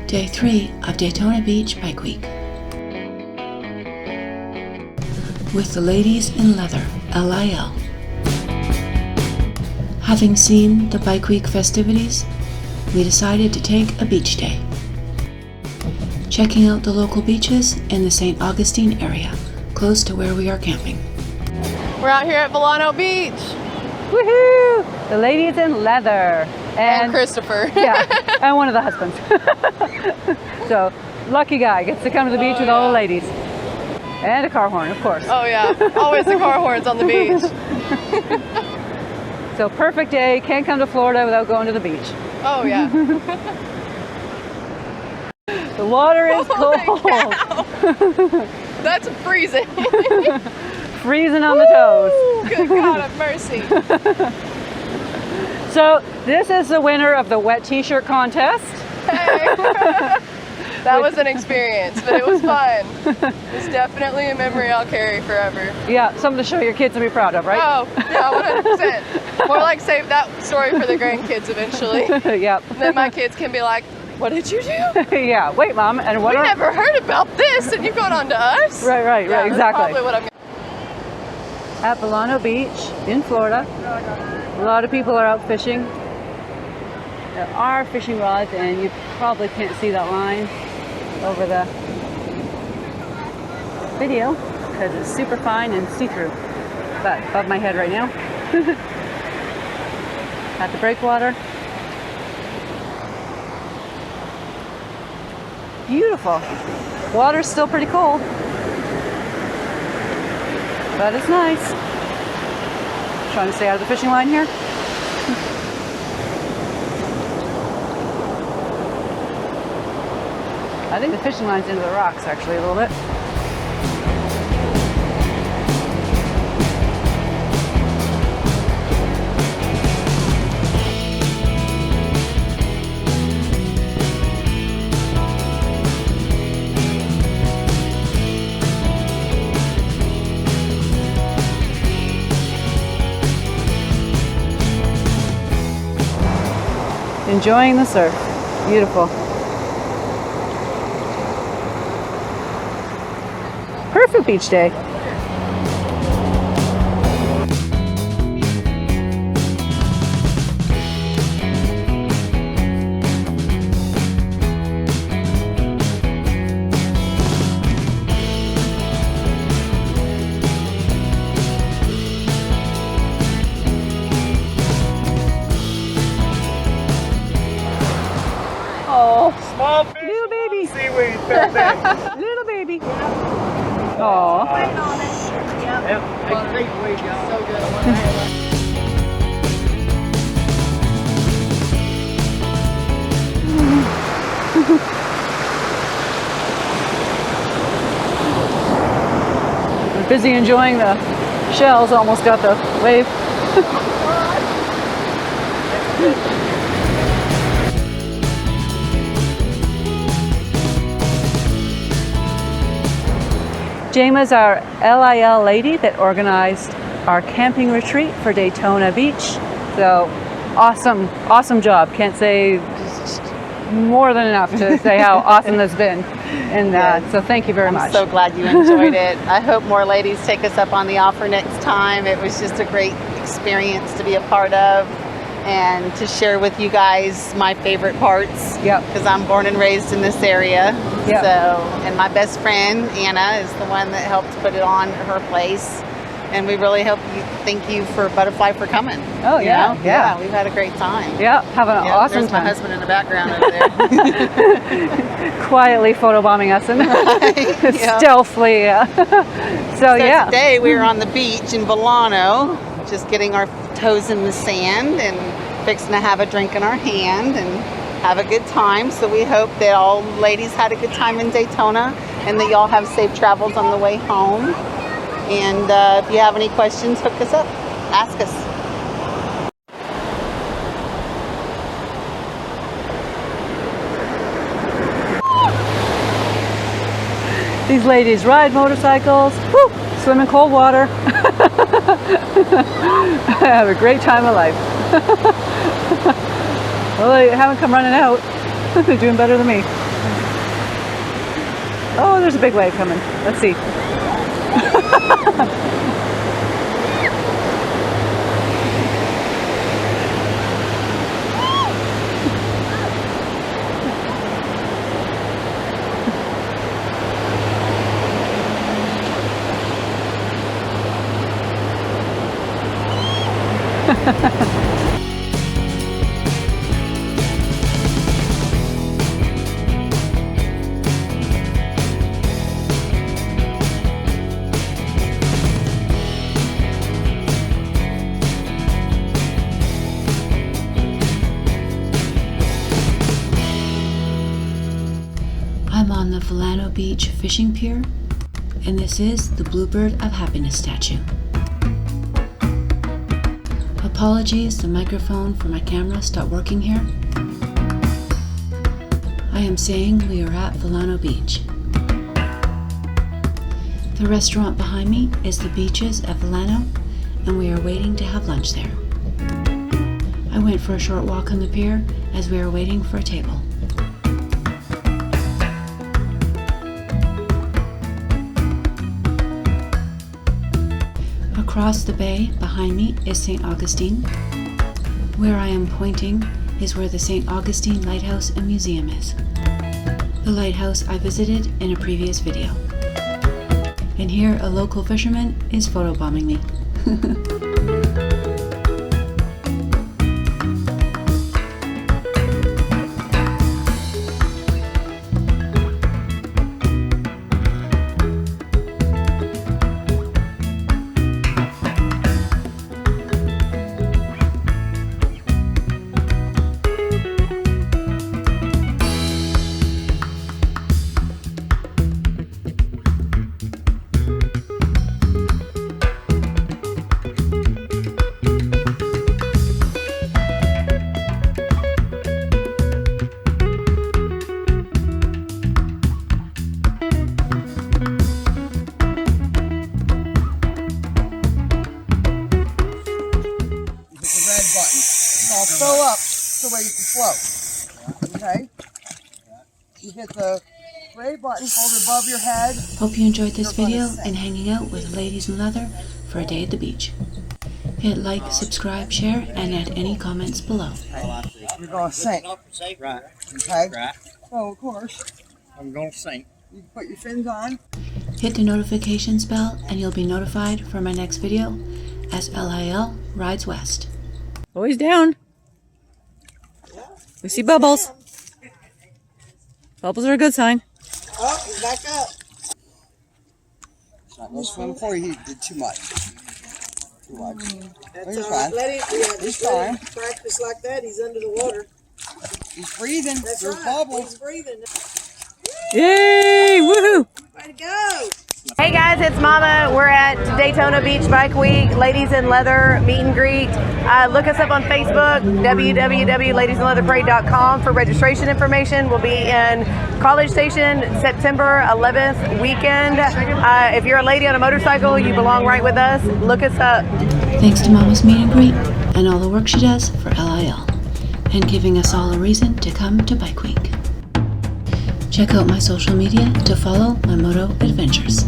Day 3 of Daytona Beach Bike Week. With the ladies in leather, LIL. Having seen the Bike Week festivities, we decided to take a beach day. Checking out the local beaches in the St. Augustine area, close to where we are camping. We're out here at Daytona Beach. Woohoo! The ladies in leather. And Christopher. Yeah, and one of the husbands. So, lucky guy gets to come to the beach with all the ladies. And a car horn, of course. Oh yeah, always the car horns on the beach. So perfect day, can't come to Florida without going to the beach. Oh yeah. The water is cold. That's freezing. Freezing on the toes. Good God have mercy. So this is the winner of the wet t-shirt contest. Hey. That was an experience, but it was fun. It's definitely a memory I'll carry forever. Yeah, something to show your kids and be proud of, right? Oh, yeah, 100%. More like save that story for the grandkids eventually. Yep. Then my kids can be like, what did you do? Yeah, wait Mom, and what We never heard about this and you got on to us? Right, Yeah, exactly. That's probably what I'm At Daytona Beach in Florida, a lot of people are out fishing. There are fishing rods, and you probably can't see that line over the video because it's super fine and see-through. But above my head right now. At the breakwater. Beautiful. Water's still pretty cold, but it's nice. Trying to stay out of the fishing line here. I think the fishing line's into the rocks actually a little bit. Enjoying the surf. Beautiful. Perfect beach day. Small fish, little baby. Seaweed, perfect. Little baby. Aww. so good. We're busy enjoying the shells, almost got the wave. Jama's our LIL lady that organized our camping retreat for Daytona Beach. So awesome job. Can't say more than enough to say how awesome it's been. And so thank you very much. I'm so glad you enjoyed it. I hope more ladies take us up on the offer next time. It was just a great experience to be a part of and to share with you guys my favorite parts. Yep. Because I'm born and raised in this area. Yep. So, and my best friend Anna is the one that helped put it on her place. And we really thank you for Butterfly for coming. Oh yeah, you know? Yeah, we've had a great time. Yeah, having an awesome there's time. my husband in the background over there. Quietly photobombing us and Yeah. stealthily. So yeah. Today we were on the beach in Volano, just getting our toes in the sand and fixing to have a drink in our hand and have a good time. So we hope that all ladies had a good time in Daytona and that y'all have safe travels on the way home. And if you have any questions, hook us up. Ask us. These ladies ride motorcycles, woo, swim in cold water. Have a great time of life. Well, they haven't come running out. They're doing better than me. Oh, there's a big wave coming. Let's see. I'm on the Daytona Beach fishing pier, and this is the Bluebird of Happiness statue. Apologies, the microphone for my camera stopped working here. I am saying we are at Daytona Beach. The restaurant behind me is the Beaches at Daytona, and we are waiting to have lunch there. I went for a short walk on the pier as we are waiting for a table. Across the bay behind me is St. Augustine. Where I am pointing is where the St. Augustine Lighthouse and Museum is. The lighthouse I visited in a previous video. And here a local fisherman is photobombing me. Fill up so where you can float. Okay? You hit the gray button, hold it above your head. Hope you enjoyed this video and hanging out with ladies in leather for a day at the beach. Hit like, subscribe, share, and add any comments below. You're going to sink. Right. Okay? Right. So, of course, I'm going to sink. you can put your fins on. Hit the notifications bell and you'll be notified for my next video as LIL rides west. Always down. We see bubbles. Bubbles are a good sign. Oh, he's back up. Not going to swim before he did too much. Too much. He's fine. He's fine. Practice like that, he's under the water. He's breathing. That's There's right. bubbles. He's breathing. Yay! Woohoo! Way to go! Hey guys, it's Mama. We're at Daytona Beach Bike Week, Ladies in Leather meet and greet. Look us up on Facebook, www.ladiesinleatherparade.com for registration information. We'll be in College Station September 11th weekend. If you're a lady on a motorcycle, you belong right with us. Look us up. Thanks to Mama's meet and greet and all the work she does for LIL and giving us all a reason to come to Bike Week. Check out my social media to follow my Moto adventures.